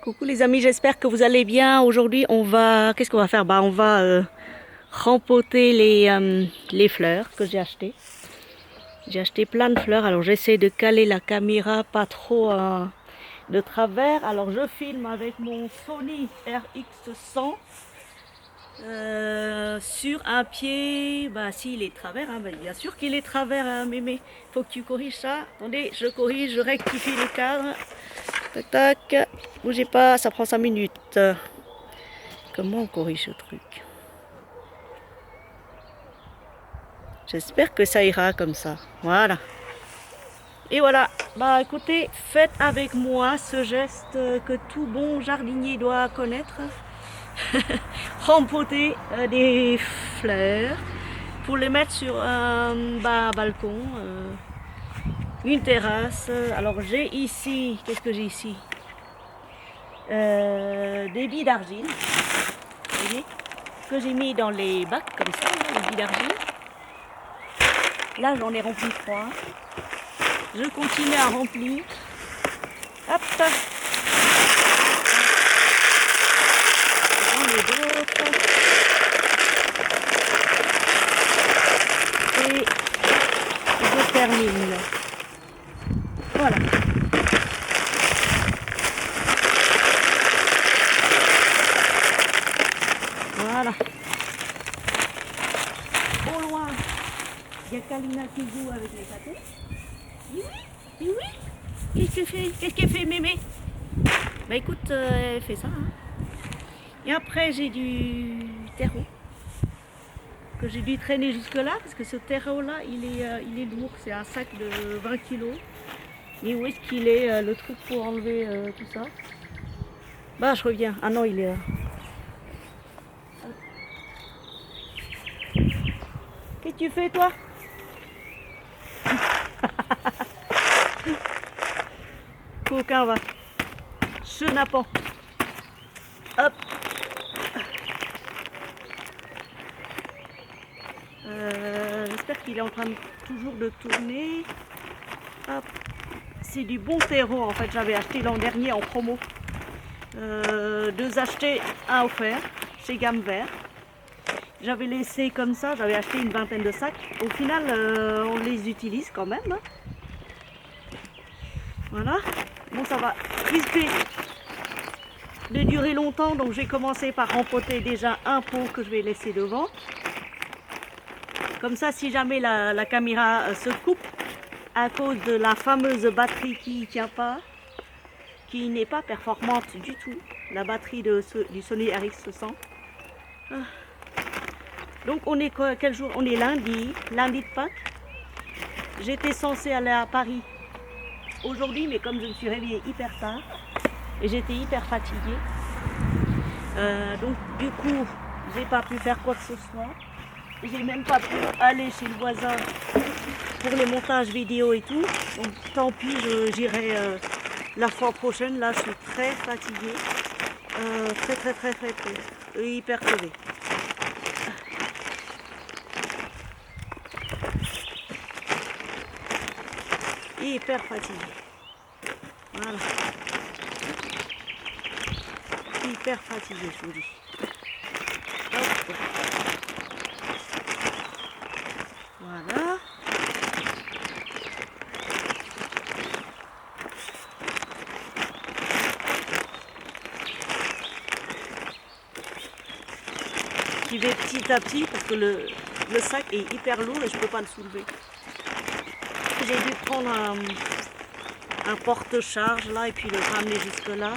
Coucou les amis, j'espère que vous allez bien. Aujourd'hui, on va... Qu'est-ce qu'on va faire? On va rempoter les fleurs que j'ai achetées. J'ai acheté plein de fleurs, alors j'essaie de caler la caméra pas trop de travers. Alors je filme avec mon Sony RX100 sur un pied. S'il est travers, hein, bien sûr qu'il est travers, hein, mémé. Faut que tu corriges ça. Attendez, je corrige, je rectifie le cadre. Tac tac, bougez pas, ça prend 5 minutes. Comment on corrige ce truc? J'espère que ça ira comme ça. Voilà. Et voilà. Écoutez, faites avec moi ce geste que tout bon jardinier doit connaître. Rempoter des fleurs pour les mettre sur un balcon, une terrasse. Alors j'ai ici, qu'est-ce que j'ai ici? Des billes d'argile, vous voyez, que j'ai mis dans les bacs comme ça, les billes d'argile. Là j'en ai rempli 3. Je continue à remplir. Hop. J'en ai d'autres. Et je termine. Voilà. Voilà. Au loin, il y a Kalina qui joue avec les pâtés. Oui, oui, oui. Qu'est-ce qu'elle fait, mémé? Écoute, elle fait ça. Hein. Et après, j'ai du terreau que j'ai dû traîner jusque-là parce que ce terreau-là, il est lourd. C'est un sac de 20 kilos. Mais où est-ce qu'il est, le truc pour enlever tout ça? Je reviens. Ah non, il est là. Qu'est-ce que tu fais, toi? Coquin, va. Chenapan. Hop. J'espère qu'il est en train toujours de tourner. Hop. C'est du bon terreau en fait. J'avais acheté l'an dernier en promo. 2 achetés, 1 offert chez Gamme Vert. J'avais laissé comme ça, j'avais acheté une vingtaine de sacs. Au final, on les utilise quand même. Voilà. Bon, ça va risquer de durer longtemps, donc j'ai commencé par rempoter déjà un pot que je vais laisser devant. Comme ça, si jamais la caméra se coupe à cause de la fameuse batterie qui ne tient pas, qui n'est pas performante du tout, la batterie du Sony RX100. Donc on est quel jour? On est lundi de Pâques. J'étais censée aller à Paris aujourd'hui, mais comme je me suis réveillée hyper tard et j'étais hyper fatiguée, donc du coup j'ai pas pu faire quoi que ce soit. J'ai même pas pu aller chez le voisin pour les montages vidéo et tout. Donc tant pis, j'irai la fois prochaine. Là je suis très fatiguée, très hyper crevée. Hyper fatiguée. Voilà. Hyper fatiguée, je vous dis. Hop. Voilà. J'y vais petit à petit parce que le sac est hyper lourd et je ne peux pas le soulever. J'ai dû prendre un porte-charge là et puis le ramener jusque là.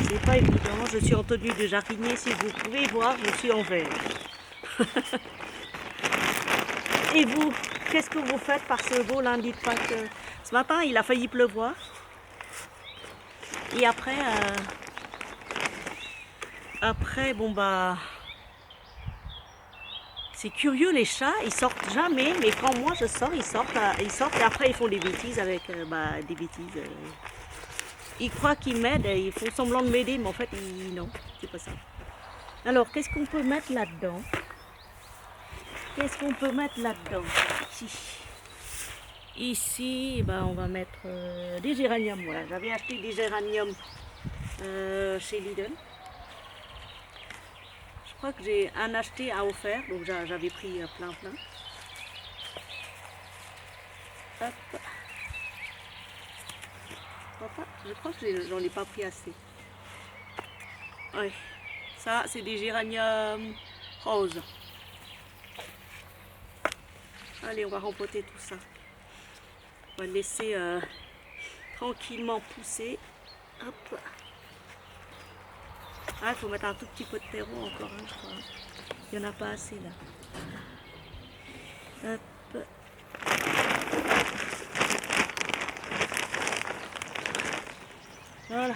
C'est pas évident. Je suis en tenue de jardinier. Si vous pouvez voir, je suis en vert. Et vous, qu'est-ce que vous faites par ce beau lundi de Pâques? Ce matin, il a failli pleuvoir. Et après, c'est curieux, les chats, ils sortent jamais, mais quand moi je sors, ils sortent et après ils font des bêtises avec des bêtises. Ils croient qu'ils m'aident, ils font semblant de m'aider, mais en fait, non, c'est pas ça. Alors, qu'est-ce qu'on peut mettre là-dedans? Qu'est-ce qu'on peut mettre là-dedans? Ici, on va mettre des géraniums. Voilà, j'avais acheté des géraniums chez Lidl. Je crois que j'ai un acheté, un offert, donc j'avais pris plein. Hop. Je crois que j'en ai pas pris assez. Ouais. Ça, c'est des géraniums roses. Allez, on va rempoter tout ça. On va le laisser tranquillement pousser. Hop. Ah, il faut mettre un tout petit peu de terreau encore, hein, je crois. Il n'y en a pas assez là. Hop. Voilà.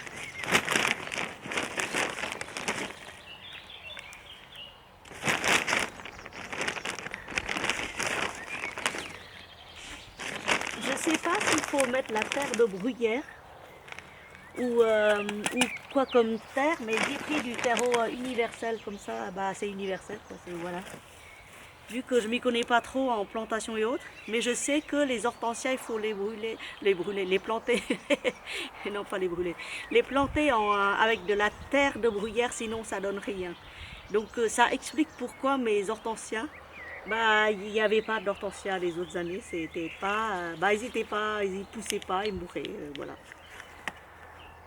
Je sais pas s'il faut mettre la terre de bruyère ou quoi comme terre, mais j'ai pris du terreau universel comme ça, bah c'est universel quoi, voilà. Vu que je m'y connais pas trop en plantation et autres, mais je sais que les hortensias il faut les planter, non pas les brûler, les planter avec de la terre de bruyère, sinon ça donne rien. Donc ça explique pourquoi mes hortensias, bah il n'y avait pas d'hortensia les autres années, c'était pas, ils poussaient pas, ils mouraient, voilà.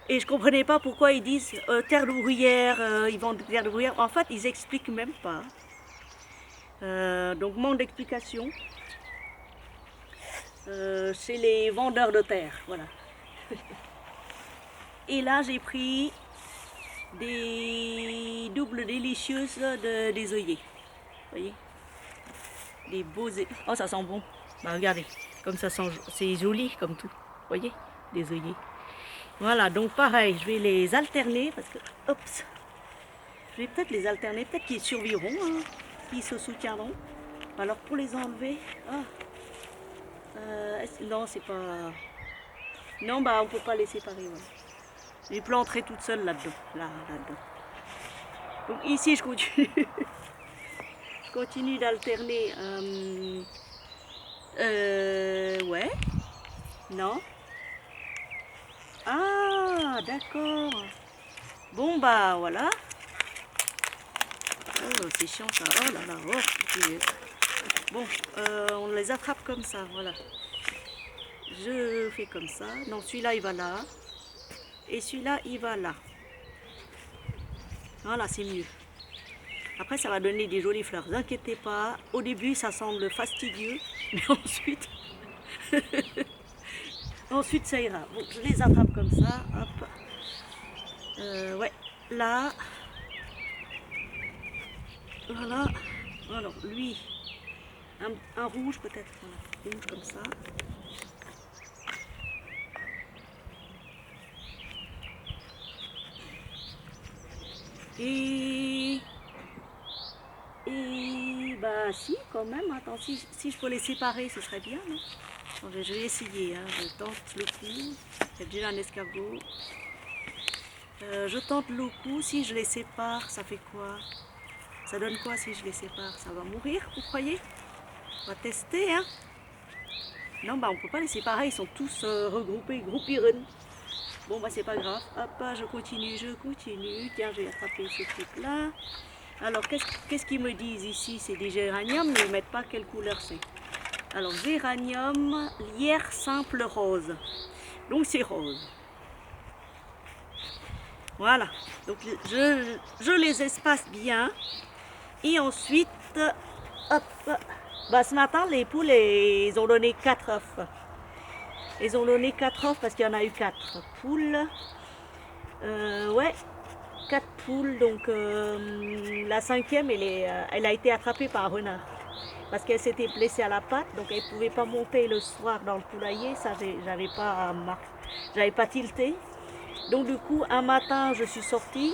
Et je comprenais pas pourquoi ils disent terre de bruyère, ils vendent terre de bruyère. En fait, ils expliquent même pas. Donc manque d'explication. C'est les vendeurs de terre, voilà. Et là, j'ai pris des doubles délicieuses des œillets. Vous voyez? Des beaux œillets. Oh, ça sent bon. Bah, regardez, comme ça sent, c'est joli comme tout. Vous voyez? Des œillets. Voilà, donc pareil, je vais les alterner parce que, hop, je vais peut-être les alterner, peut-être qu'ils survivront, hein, qu'ils se soutiendront. Alors pour les enlever, non, c'est pas, non, bah on peut pas les séparer. Ouais. Je les planterai toutes seules là-dedans, là-dedans. Donc ici, je continue, je continue d'alterner. Ouais, non. Ah, d'accord. Bon, bah, voilà. Oh, c'est chiant ça. Oh là là. Oh. Bon, on les attrape comme ça, voilà. Je fais comme ça. Non, celui-là, il va là. Et celui-là, il va là. Voilà, c'est mieux. Après, ça va donner des jolies fleurs. Ne vous inquiétez pas. Au début, ça semble fastidieux. Mais ensuite... ensuite, ça ira. Bon, je les attrape comme ça. Hop. Ouais, là. Voilà. Alors, lui, un rouge peut-être. Voilà. Rouge comme ça. Et bah si, quand même. Attends, si je peux les séparer, ce serait bien, non? Je vais essayer, hein. Je tente le coup. Il y a déjà un escargot. Je tente le coup. Si je les sépare, ça fait quoi? Ça donne quoi si je les sépare? Ça va mourir, vous croyez? On va tester, hein? Non, bah on peut pas les séparer. Ils sont tous regroupés, groupiren. Bon, bah c'est pas grave. Hop, je continue. Tiens, j'ai attrapé ce truc-là. Alors, qu'est-ce qu'ils me disent ici? C'est des géraniums, mais ils ne mettent pas quelle couleur c'est. Alors, géranium, lierre simple rose. Donc, c'est rose. Voilà. Donc, je les espace bien. Et ensuite, hop. Bah, ce matin, les poules, ils ont donné 4 œufs. Ils ont donné 4 œufs parce qu'il y en a eu 4 poules. Ouais. 4 poules, donc la 5e, elle a été attrapée par un renard. Parce qu'elle s'était blessée à la patte, donc elle ne pouvait pas monter le soir dans le poulailler, ça j'avais pas tilté. Donc du coup, un matin, je suis sortie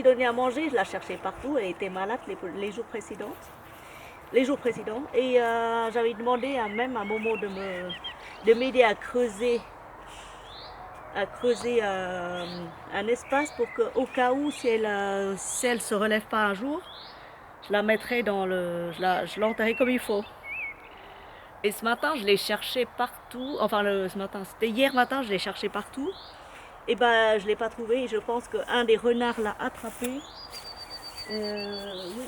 donner à manger, je la cherchais partout, elle était malade les jours précédents. Et j'avais demandé même à Momo de m'aider à creuser un espace pour qu'au cas où, si elle se relève pas un jour, je la mettrai je l'enterrai comme il faut. Et ce matin, je l'ai cherché partout. Enfin, ce matin, c'était hier matin, je l'ai cherché partout. Et ben je ne l'ai pas trouvé. Et je pense qu'un des renards l'a attrapé. Oui,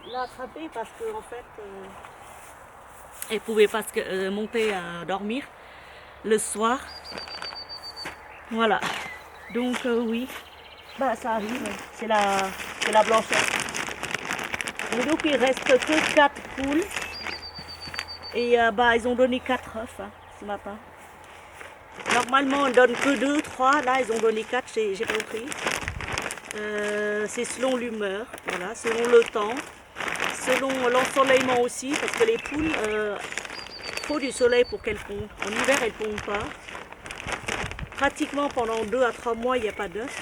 l'a attrapé parce qu'en fait, elle ne pouvait pas monter à dormir le soir. Voilà. Donc oui, bah ça arrive. C'est la blanchette. Et donc il reste que 4 poules. Et bah ils ont donné 4 œufs hein, ce matin. Normalement on donne que 2, 3. Là ils ont donné 4, j'ai compris. C'est selon l'humeur, voilà, selon le temps, selon l'ensoleillement aussi, parce que les poules, faut du soleil pour qu'elles pondent. En hiver, elles ne pondent pas. Pratiquement pendant 2 à 3 mois, il n'y a pas d'œufs.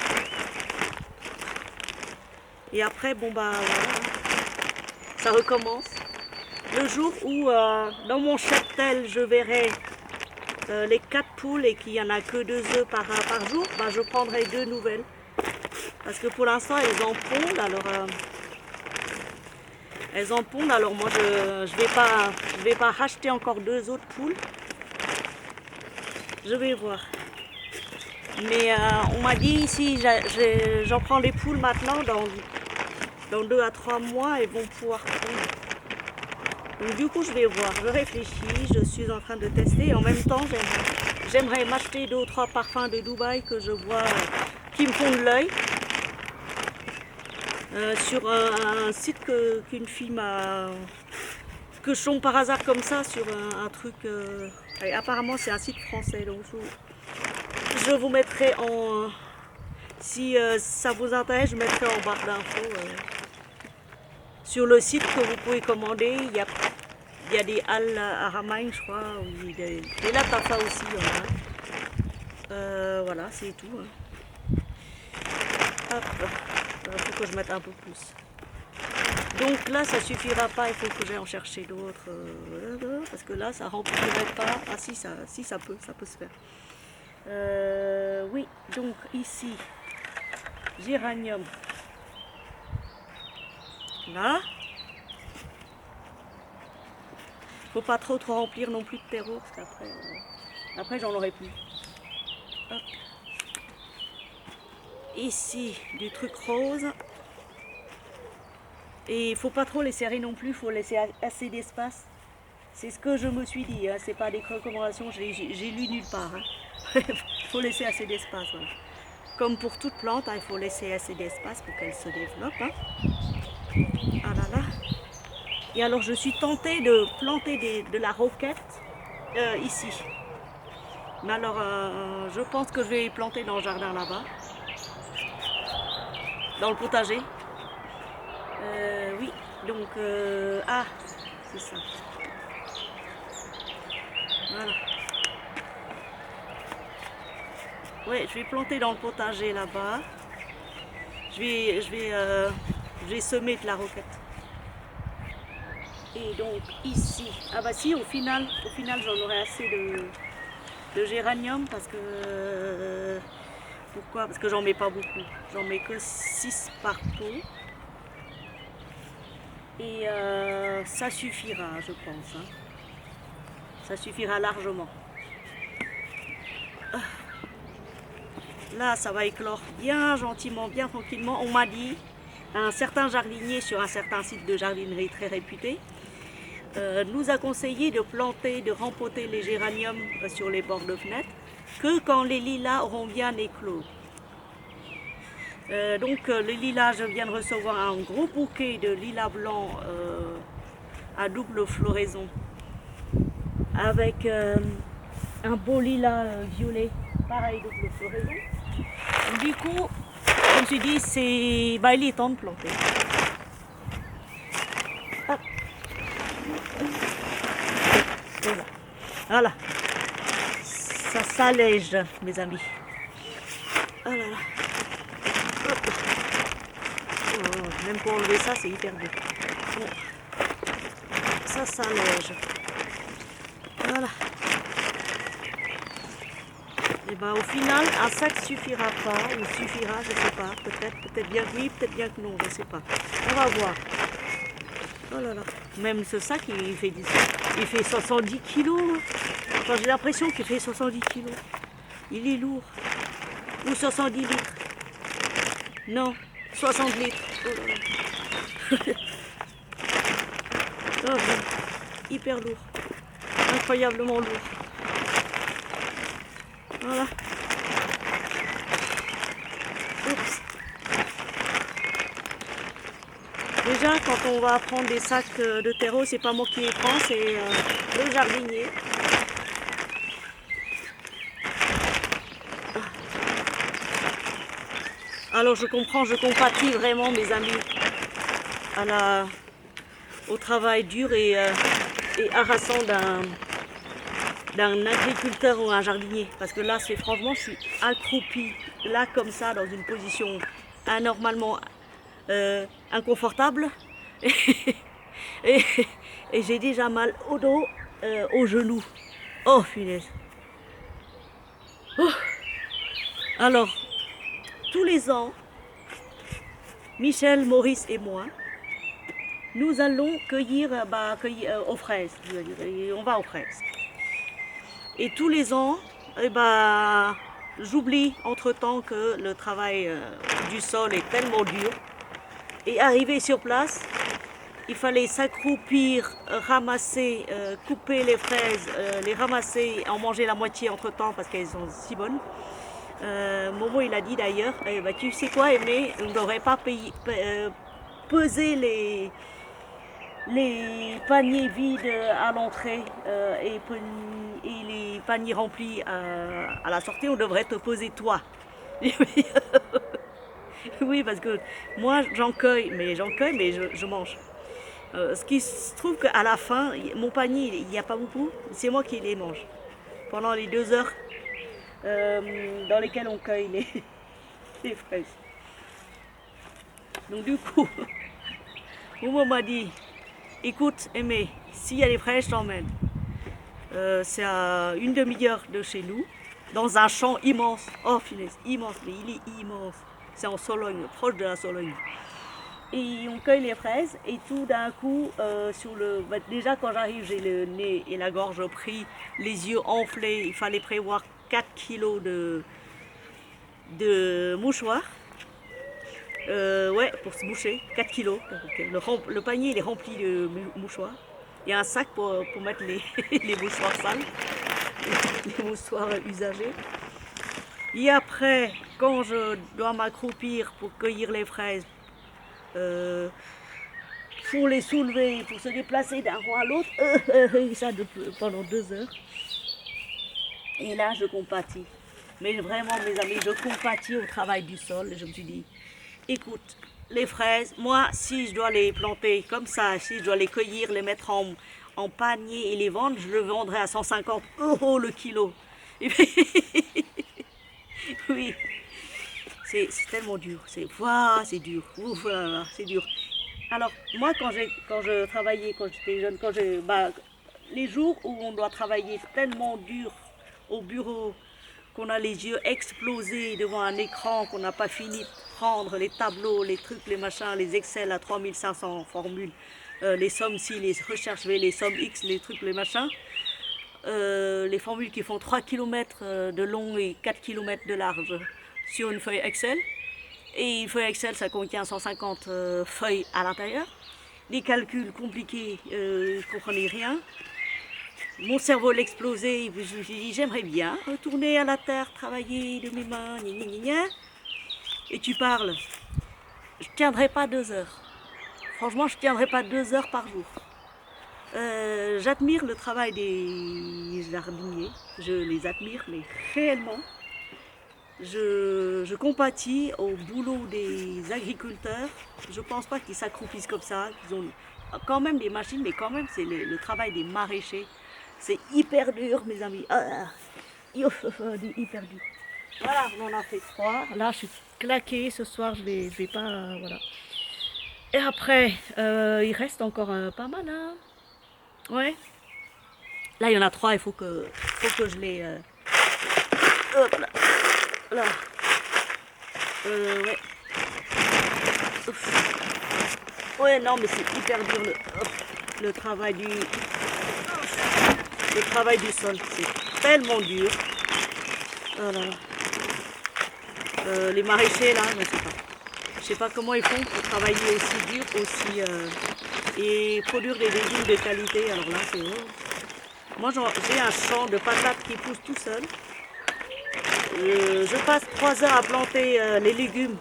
Et après, bon bah voilà, ça recommence. Le jour où dans mon cheptel, je verrai les 4 poules et qu'il n'y en a que 2 œufs par jour, bah, je prendrai 2 nouvelles. Parce que pour l'instant, elles en pondent, alors moi je vais pas racheter encore 2 autres poules. Je vais voir. Mais on m'a dit si j'en prends les poules maintenant, dans 2 à 3 mois, elles vont pouvoir pondre. Donc du coup je vais voir, je réfléchis, je suis en train de tester. Et en même temps, j'aimerais m'acheter 2 ou 3 parfums de Dubaï que je vois qui me font de l'œil. Sur un site qu'une fille m'a... que je tombe par hasard comme ça sur un truc... apparemment c'est un site français, donc je vous mettrai en... si ça vous intéresse, je mettrai en barre d'infos. Sur le site que vous pouvez commander, il y a des Al Haramain, je crois, des Latafa aussi, il y en a. Voilà, c'est tout. Hein. Hop. Il faut que je mette un peu plus. Donc là, ça suffira pas, il faut que j'aille en chercher d'autres. Parce que là, ça remplirait pas. Ah si, ça peut se faire. Oui, donc ici, géranium. Là. Faut pas trop remplir non plus de terreau, parce qu'après, après j'en aurai plus. Hop. Ici, du truc rose. Et il ne faut pas trop les serrer non plus, il faut laisser assez d'espace. C'est ce que je me suis dit, hein. C'est pas des recommandations, j'ai lu nulle part. Il faut laisser assez d'espace. Voilà. Comme pour toute plante, hein, il faut laisser assez d'espace pour qu'elle se développe. Hein. Ah là là. Et alors je suis tentée de planter de la roquette ici. Mais alors je pense que je vais planter dans le jardin là-bas. Dans le potager. Oui, donc ah, c'est ça. Voilà. Ouais, je vais planter dans le potager là-bas. Je vais semer de la roquette. Et donc ici, ah bah si, au final j'en aurai assez de géranium parce que pourquoi? Parce que j'en mets pas beaucoup. J'en mets que 6 par pot. Et ça suffira, je pense. Hein. Ça suffira largement. Là, ça va éclore bien gentiment, bien tranquillement. On m'a dit, un certain jardinier sur un certain site de jardinerie très réputé, nous a conseillé de planter, de rempoter les géraniums sur les bords de fenêtre que quand les lilas auront bien éclos. Donc le lilas, je viens de recevoir un gros bouquet de lilas blancs à double floraison avec un beau lilas violet, pareil double floraison. Du coup, je me suis dit, il est temps de planter. Hop. Voilà. Ça s'allège, mes amis. Oh là là. Oh, même pour enlever ça, c'est hyper dur. Bon. Ça s'allège. Voilà. Et ben au final, un sac suffira pas, ou suffira, je sais pas, peut-être bien que oui, peut-être bien que non, je sais pas. On va voir. Oh là là. Même ce sac, il fait 70 kilos. Enfin, j'ai l'impression qu'il fait 70 kilos. Il est lourd. Ou 70 litres. Non, 60 litres. Oh là là. Oh, hyper lourd. Incroyablement lourd. Voilà. Oups. Déjà, quand on va prendre des sacs de terreau, c'est pas moi qui les prends, c'est le jardinier. Alors je comprends, je compatis vraiment, mes amis, au travail dur et harassant d'un agriculteur ou un jardinier. Parce que là, franchement, je suis accroupie, là comme ça, dans une position anormalement inconfortable. et, et j'ai déjà mal au dos, aux genoux. Oh, punaise. Oh. Alors, tous les ans, Michel, Maurice et moi, nous allons cueillir aux fraises. On va aux fraises. Et tous les ans, j'oublie entre-temps que le travail du sol est tellement dur. Et arrivé sur place, il fallait s'accroupir, ramasser, couper les fraises, les ramasser, en manger la moitié entre-temps parce qu'elles sont si bonnes. Momo, il a dit d'ailleurs, tu sais quoi, Aimé, on ne devrait pas peser les paniers vides à l'entrée et les paniers remplis à la sortie, on devrait te peser toi. Oui, parce que moi j'en cueille, mais je mange. Ce qui se trouve qu'à la fin, mon panier, il n'y a pas beaucoup, c'est moi qui les mange. Pendant les 2 heures dans lesquelles on cueille les fraises. Donc du coup, Momo m'a dit, écoute, Aimé, s'il y a des fraises, je t'emmène. C'est à une demi-heure de chez nous, dans un champ immense. Oh, finesse, immense, mais il est immense. C'est en Sologne, proche de la Sologne. Et on cueille les fraises et tout d'un coup, déjà quand j'arrive, j'ai le nez et la gorge pris, les yeux enflés. Il fallait prévoir 4 kilos de mouchoirs. Ouais, pour se boucher, 4 kilos. Le panier il est rempli de mouchoirs. Il y a un sac pour mettre les mouchoirs sales, les mouchoirs usagés. Et après, quand je dois m'accroupir pour cueillir les fraises, pour les soulever, pour se déplacer d'un coin à l'autre, ça pendant 2 heures. Et là, je compatis. Mais vraiment, mes amis, je compatis au travail du sol. Et je me suis dit, écoute, les fraises, moi, si je dois les planter comme ça, si je dois les cueillir, les mettre en panier et les vendre, je le vendrai à 150 € le kilo. Oui, c'est tellement dur. C'est dur. Ouf, voilà, c'est dur. Alors, moi, quand je travaillais, quand j'étais jeune, les jours où on doit travailler tellement dur au bureau, qu'on a les yeux explosés devant un écran, qu'on n'a pas fini de prendre les tableaux, les trucs, les machins, les Excel à 3500 formules, les sommes ci, les recherches V, les sommes X, les trucs, les machins, les formules qui font 3 km de long et 4 km de large sur une feuille Excel. Et une feuille Excel, ça contient 150 feuilles à l'intérieur. Les calculs compliqués, je ne comprenais rien. Mon cerveau l'explosait, je me suis dit, j'aimerais bien retourner à la terre, travailler de mes mains, gna gna gna gna. Et tu parles, je ne tiendrai pas 2 heures. Franchement, je ne tiendrai pas 2 heures par jour. J'admire le travail des jardiniers, je les admire, mais réellement, je compatis au boulot des agriculteurs. Je ne pense pas qu'ils s'accroupissent comme ça, qu'ils ont quand même des machines, mais quand même, c'est le travail des maraîchers. C'est hyper dur, mes amis. Hyper dur. Voilà, on en a fait 3. Là, je suis claquée. Ce soir, je vais pas. Voilà. Et après, il reste encore pas mal. Hein. Ouais. Là, il y en a 3. Il faut que je les. Hop là. Là. Ouais. Ouf. Ouais, non, mais c'est hyper dur le travail du. Le travail du sol, c'est tellement dur. Oh là là. Les maraîchers là, je ne sais pas. Je sais pas comment ils font pour travailler aussi dur, aussi et produire des légumes de qualité. Alors là, c'est moi j'ai un champ de patates qui pousse tout seul. Je passe 3 heures à planter les légumes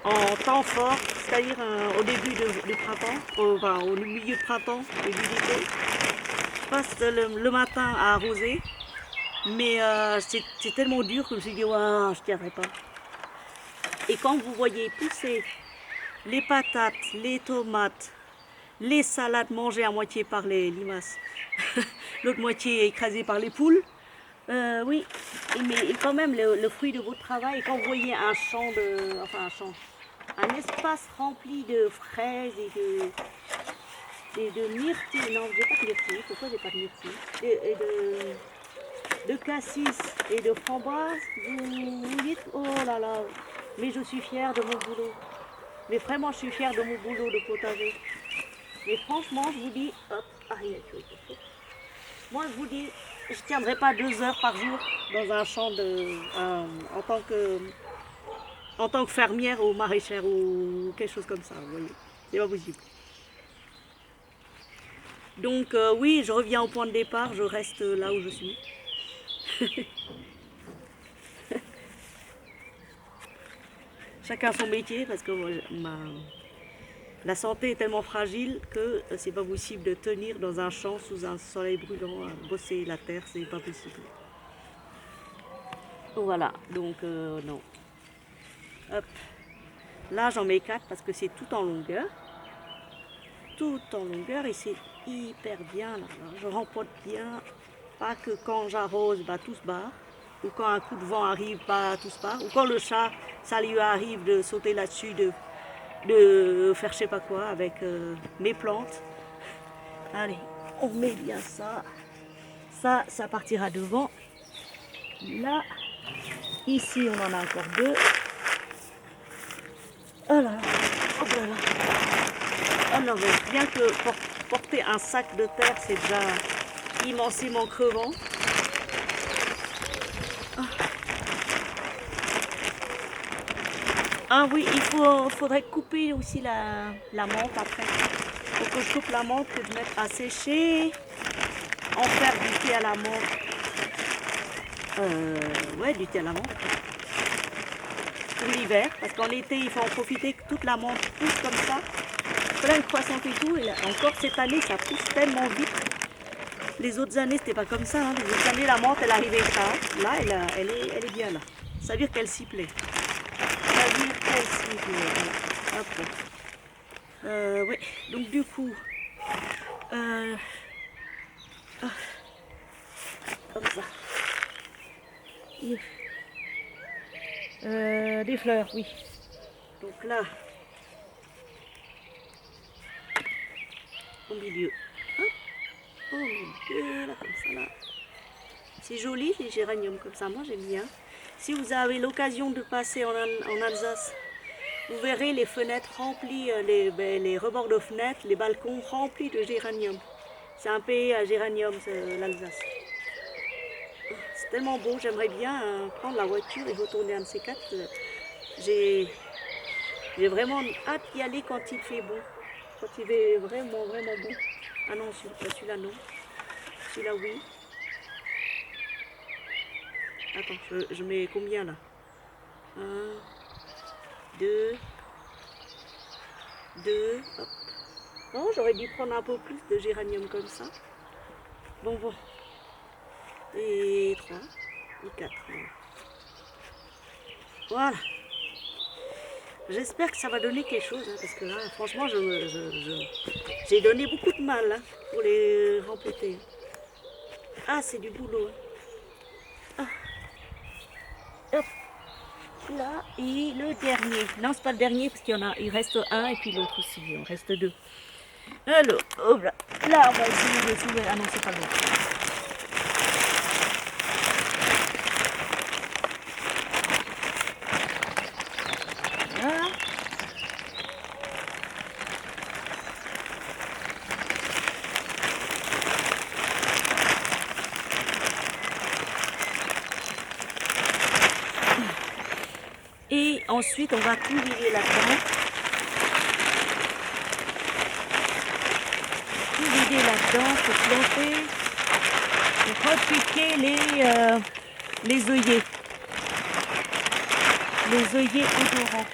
en temps fort, c'est-à-dire au début du printemps, enfin, au milieu de printemps, début d'été. Je passe le matin à arroser, mais c'est tellement dur que je me suis dit, waouh, je ne tiendrai pas. Et quand vous voyez pousser les patates, les tomates, les salades mangées à moitié par les limaces, l'autre moitié écrasée par les poules, oui, mais quand même le fruit de votre travail, quand vous voyez un champ un espace rempli de fraises et de myrtilles, non, j'ai pas de myrtilles, pourquoi j'ai pas de myrtilles, et de cassis et de framboises, vous dites, oh là là, mais je suis fière de mon boulot. Mais vraiment, je suis fière de mon boulot de potager. Mais franchement, je vous dis, hop, moi je vous dis, je ne tiendrai pas 2 heures par jour dans un champ en tant que fermière ou maraîchère ou quelque chose comme ça, vous voyez. C'est pas possible. Donc oui, je reviens au point de départ, je reste là où je suis. Chacun son métier parce que la santé est tellement fragile que c'est pas possible de tenir dans un champ sous un soleil brûlant, bosser la terre, c'est pas possible. Voilà, donc non. Hop. Là j'en mets 4 parce que c'est tout en longueur. Tout en longueur et c'est hyper bien là. Je rempote bien. Pas que quand j'arrose, bah, tout se barre. Ou quand un coup de vent arrive, bah, tout se barre. Ou quand le chat, ça lui arrive de sauter là-dessus, de faire je sais pas quoi avec mes plantes. Allez, on met bien ça. Ça partira devant. Là, ici on en a encore 2. Oh là là, oh là là. Oh non, mais bien que porter un sac de terre, c'est déjà immensément crevant. Ah oui, faudrait couper aussi la menthe après. Il faut que je coupe la menthe, que je mette à sécher, en faire du thé à la menthe. Ouais, du thé à la menthe. Pour l'hiver, parce qu'en été, il faut en profiter que toute la menthe pousse comme ça. Plein de croissante et tout. Et là, encore cette année, ça pousse tellement vite. Les autres années, c'était pas comme ça. Hein. Les autres années, la menthe, elle arrivait tard. Là, elle est bien là. Ça veut dire qu'elle s'y plaît. Ça veut dire qu'elle s'y plaît. Voilà. Ouais. Donc du coup, comme ça. Des fleurs, oui. Donc là, au milieu. Hein, au milieu, là, comme ça, là. C'est joli, les géraniums comme ça. Moi, j'aime bien. Si vous avez l'occasion de passer en Alsace, vous verrez les fenêtres remplies, les rebords de fenêtres, les balcons remplis de géraniums. C'est un pays à géranium, l'Alsace. C'est tellement beau, j'aimerais bien prendre la voiture et retourner un de ces 4. J'ai vraiment hâte d'y aller quand il fait beau. Quand il est vraiment, vraiment beau. Ah non, celui-là non. Celui-là oui. Attends, je mets combien là? 1, 2, hop. Non, j'aurais dû prendre un peu plus de géranium comme ça. Bon. Et 3, et 4. Voilà. J'espère que ça va donner quelque chose, hein, parce que là, franchement, j'ai donné beaucoup de mal hein, pour les rempoter. Ah, c'est du boulot. Hein. Ah. Hop. Là, et le dernier. Non, c'est pas le dernier, parce qu'il y en a, il reste un, et puis l'autre aussi, il en reste 2. Alors, hop là. Là, on va essayer de trouver. Ah non, c'est pas le bon. Voilà. Et ensuite, on va tout vider là-dedans. Tout vider là-dedans, se planter, et repiquer les œillets. Les œillets odorants.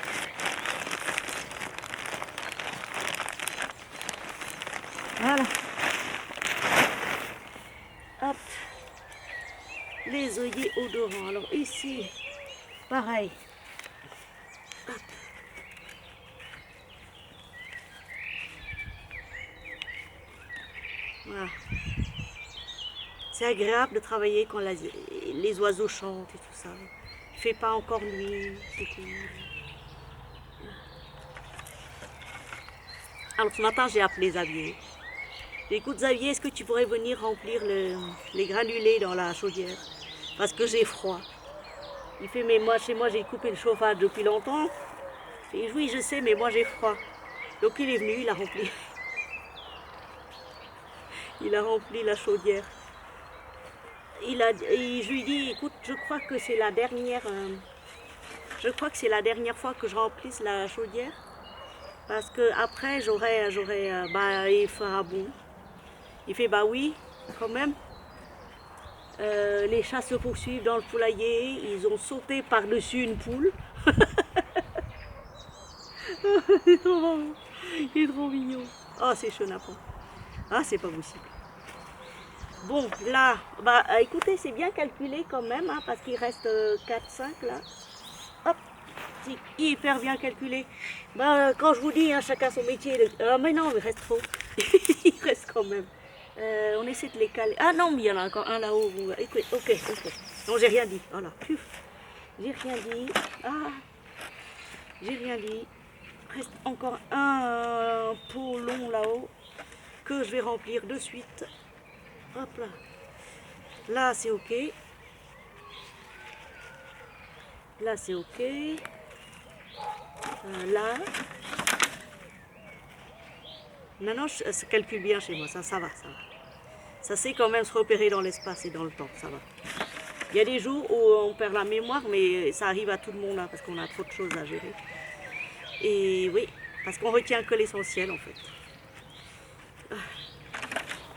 Voilà. Hop. Les œillets odorants. Alors ici, pareil. Hop. Voilà. C'est agréable de travailler quand les oiseaux chantent et tout ça. Il ne fait pas encore nuit, c'est tout. Alors ce matin, j'ai appelé Xavier. Écoute Xavier, est-ce que tu pourrais venir remplir les granulés dans la chaudière? Parce que j'ai froid. Il fait, mais moi, chez moi, j'ai coupé le chauffage depuis longtemps. Il fait, oui, je sais, mais moi, j'ai froid. Donc il est venu, il a rempli. Il a rempli la chaudière. Je lui dis, écoute, je crois que c'est la dernière fois que je remplisse la chaudière. Parce que après, il fera bon. Il fait, bah oui, quand même. Les chats se poursuivent dans le poulailler. Ils ont sauté par-dessus une poule. Il est trop mignon. Oh, c'est chenapan. Ah, c'est pas possible. Bon, là, bah écoutez, c'est bien calculé quand même, hein, parce qu'il reste 4-5 là. Hop, c'est hyper bien calculé. Bah, quand je vous dis, hein, chacun son métier. Mais non, il reste trop. Il reste quand même. On essaie de les caler. Ah non, mais il y en a encore un là-haut. Écoutez, ok. Non, j'ai rien dit. Voilà. J'ai rien dit. Ah, j'ai rien dit. Reste encore un pot long là-haut que je vais remplir de suite. Hop là. Là, c'est ok. Là, c'est ok. Là. Maintenant, ça calcule bien chez moi. Ça va. Ça sait quand même se repérer dans l'espace et dans le temps. Ça va. Il y a des jours où on perd la mémoire, mais ça arrive à tout le monde, hein, parce qu'on a trop de choses à gérer. Et oui, parce qu'on retient que l'essentiel en fait.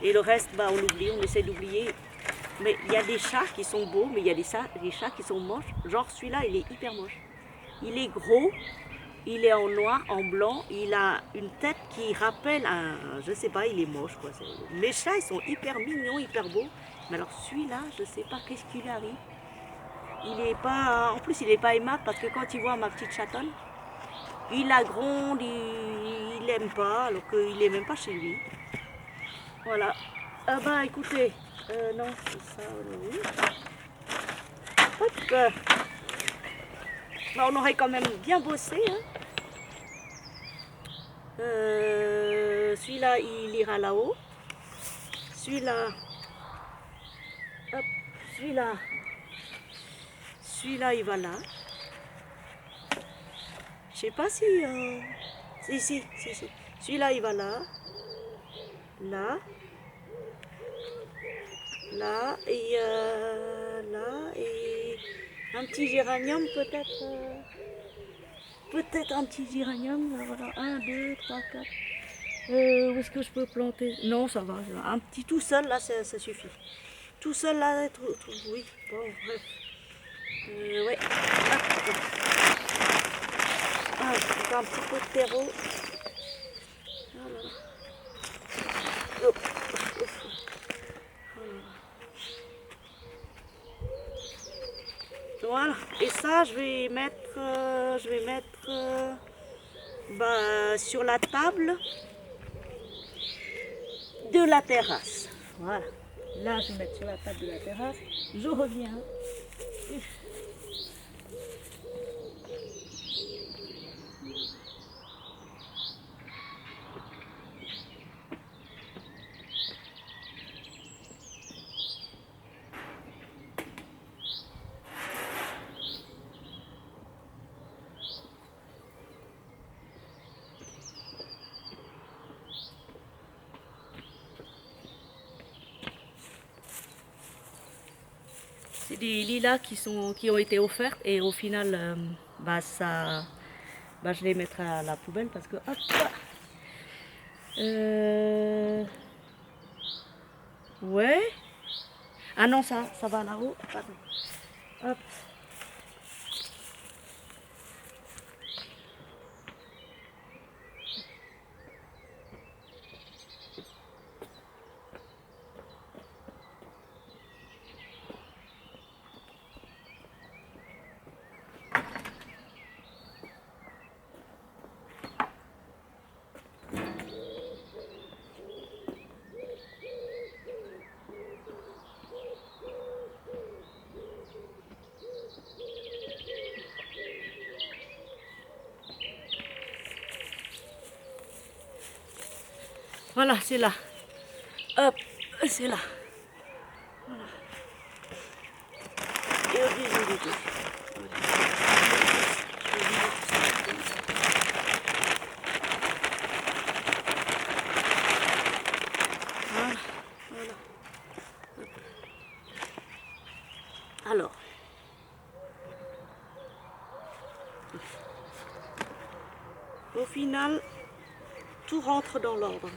Et le reste, bah, on oublie, on essaie d'oublier. Mais il y a des chats qui sont beaux, mais il y a des chats qui sont moches. Genre celui-là, il est hyper moche. Il est gros, il est en noir, en blanc, il a une tête qui rappelle un... Je sais pas, il est moche quoi. Mes chats, ils sont hyper mignons, hyper beaux. Mais alors celui-là, je sais pas qu'est-ce qui lui arrive. Il est pas... En plus, il est pas aimable parce que quand il voit ma petite chatonne, il la gronde, il l'aime pas, alors qu'il est même pas chez lui. Voilà. Ah bah écoutez, non, c'est ça, oui. Hop. Bah, on aurait quand même bien bossé. Hein. Celui-là, il ira là-haut. Celui-là, hop, celui-là, il va là. Je sais pas si... Si. Celui-là, il va là. Là, et un petit géranium peut-être. Peut-être un petit géranium. Voilà, 1, 2, 3, 4. Où est-ce que je peux planter? Non, ça va. Un petit tout seul, là, ça suffit. Tout seul, là, oui. Bon, bref. Ouais. Ah, encore un petit peu de terreau. Voilà. Voilà, et ça je vais mettre sur la table de la terrasse. Voilà, là je vais mettre sur la table de la terrasse. Je reviens. C'est des lilas qui ont été offertes et au final, bah ça, bah je les mettrai à la poubelle parce que hop, ouais, ah non ça va là-haut, hop. Voilà, c'est là. Hop, c'est là. Voilà. Et au deuxième. Voilà, voilà. Alors. Au final, tout rentre dans l'ordre.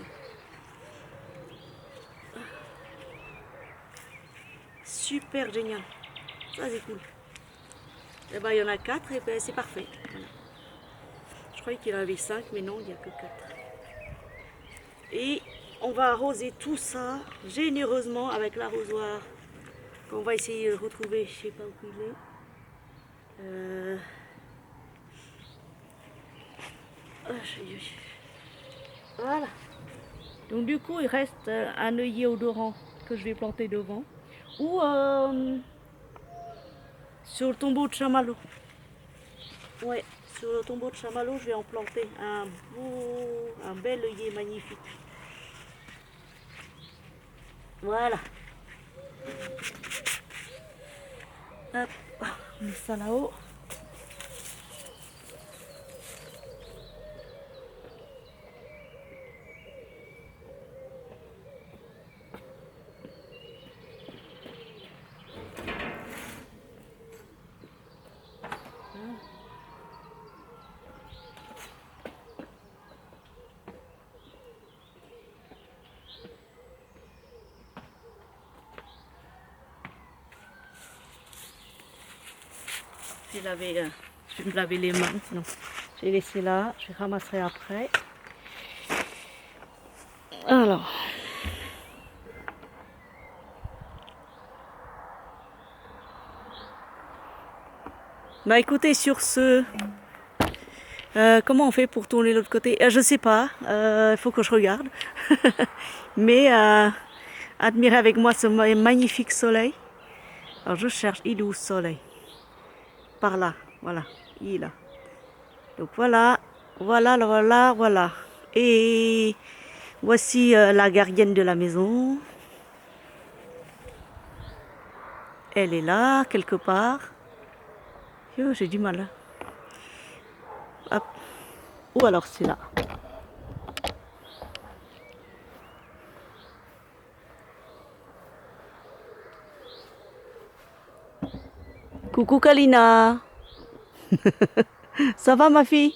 Super génial. Ça c'est cool. Et ben il y en a 4 et ben c'est parfait. Voilà. Je croyais qu'il y en avait 5 mais non, il n'y a que 4. Et on va arroser tout ça généreusement avec l'arrosoir qu'on va essayer de retrouver, je sais pas où il est. Voilà. Donc du coup il reste un œillet odorant que je vais planter devant. Ou sur le tombeau de chamallow. Ouais, sur le tombeau de chamallow, je vais en planter un bel œillet magnifique. Voilà. Hop, on met ça là-haut. Je vais me laver les mains. Non, je vais laisser là. Je ramasserai après. Alors. Bah écoutez, sur ce, comment on fait pour tourner l'autre côté? Je sais pas. Il faut que je regarde. Mais admirez avec moi ce magnifique soleil. Alors je cherche. Il est où ce soleil? Par là, voilà, il est là. Donc voilà, voilà. Et voici la gardienne de la maison. Elle est là, quelque part. Oh, j'ai du mal. Hop. Ou alors c'est là. Coucou Kalina. Ça va ma fille?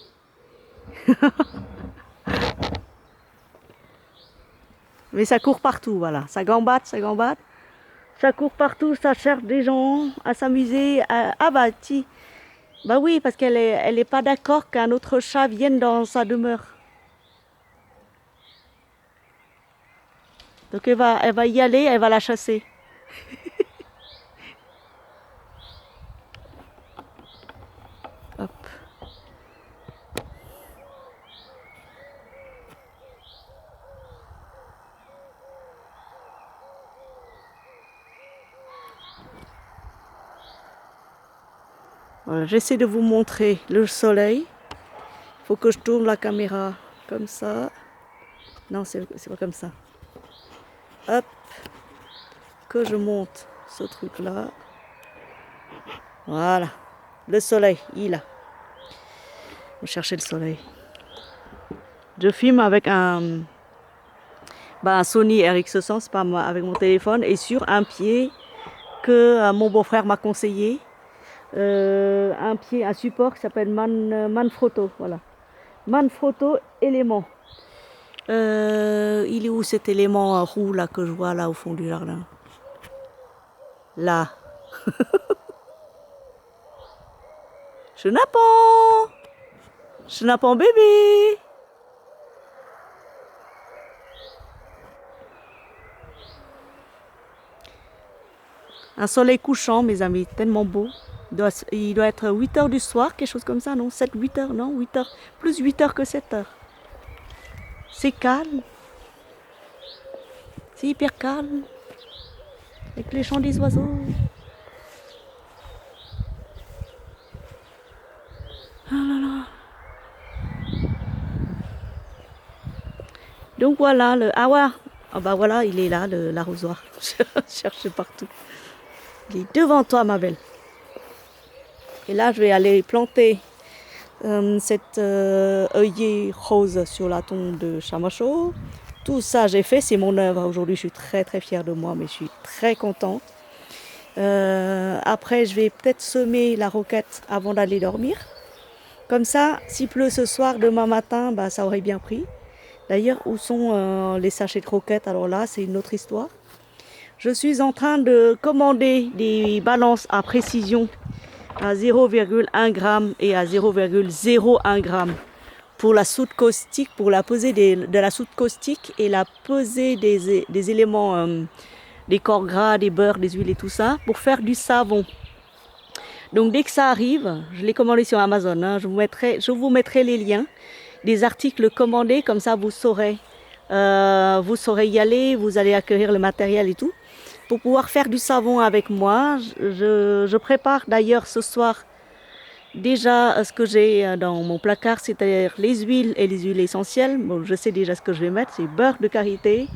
Mais ça court partout, voilà. Ça gambade. Ça court partout, ça cherche des gens à s'amuser. Ah bah si. Bah oui, parce qu'elle est pas d'accord qu'un autre chat vienne dans sa demeure. Donc elle va y aller, elle va la chasser. Hop. Voilà, j'essaie de vous montrer le soleil. Il faut que je tourne la caméra comme ça. Non, c'est pas comme ça. Hop. Que je monte ce truc-là. Voilà. Le soleil, il est là. On va chercher le soleil. Je filme avec un Sony RX100, c'est pas avec mon téléphone, et sur un pied que mon beau-frère m'a conseillé. un pied, un support qui s'appelle Manfrotto, voilà. Manfrotto élément. Il est où cet élément roux là que je vois là au fond du jardin? Là. Chenapan! Chenapan bébé! Un soleil couchant, mes amis, tellement beau. Il doit être 8 heures du soir, quelque chose comme ça, non? 7, 8 heures, non? 8 heures. Plus 8 heures que 7 heures. C'est calme. C'est hyper calme. Avec les chants des oiseaux. Ah là là. Donc voilà, ah ouais. Ah bah voilà, il est là, l'arrosoir. Je cherche partout. Il est devant toi, ma belle. Et là, je vais aller planter cet œillet rose sur la tombe de Chamacho. Tout ça, j'ai fait, c'est mon œuvre. Aujourd'hui, je suis très très fière de moi, mais je suis très contente. Après, je vais peut-être semer la roquette avant d'aller dormir. Comme ça, s'il pleut ce soir, demain matin, bah, ça aurait bien pris. D'ailleurs, où sont les sachets de roquettes? Alors là, c'est une autre histoire. Je suis en train de commander des balances à précision à 0,1 g et à 0,01 g pour la soude caustique, pour la pesée de la soude caustique et la pesée des éléments, des corps gras, des beurres, des huiles et tout ça, pour faire du savon. Donc dès que ça arrive, je l'ai commandé sur Amazon, hein, je vous mettrai les liens des articles commandés, comme ça vous saurez y aller, vous allez accueillir le matériel et tout, pour pouvoir faire du savon avec moi. Je prépare d'ailleurs ce soir déjà ce que j'ai dans mon placard, c'est-à-dire les huiles et les huiles essentielles. Bon, je sais déjà ce que je vais mettre, c'est beurre de karité,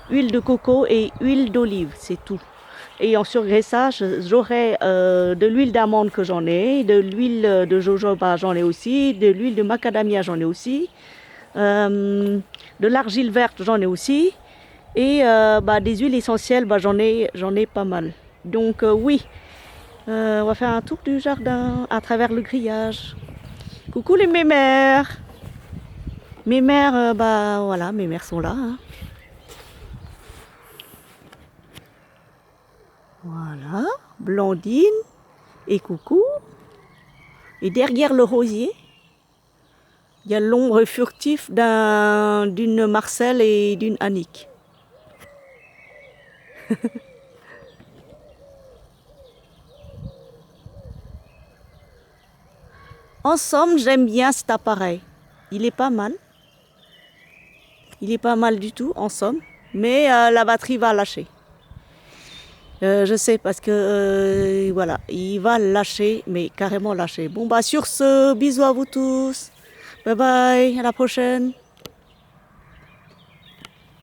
huile de coco et huile d'olive, c'est tout. Et en surgraissage, j'aurai de l'huile d'amande que j'en ai, de l'huile de jojoba j'en ai aussi, de l'huile de macadamia j'en ai aussi, de l'argile verte j'en ai aussi, et des huiles essentielles j'en ai pas mal. Donc oui, on va faire un tour du jardin à travers le grillage. Coucou les mémères. Mémères, voilà, mes mères sont là. Hein. Voilà, Blandine et Coucou. Et derrière le rosier, il y a l'ombre furtive d'une Marcel et d'une Annick. En somme, j'aime bien cet appareil. Il est pas mal. Il est pas mal du tout, en somme. Mais la batterie va lâcher. Je sais parce que voilà, il va lâcher, mais carrément lâcher. Bon sur ce, bisous à vous tous. Bye bye, à la prochaine.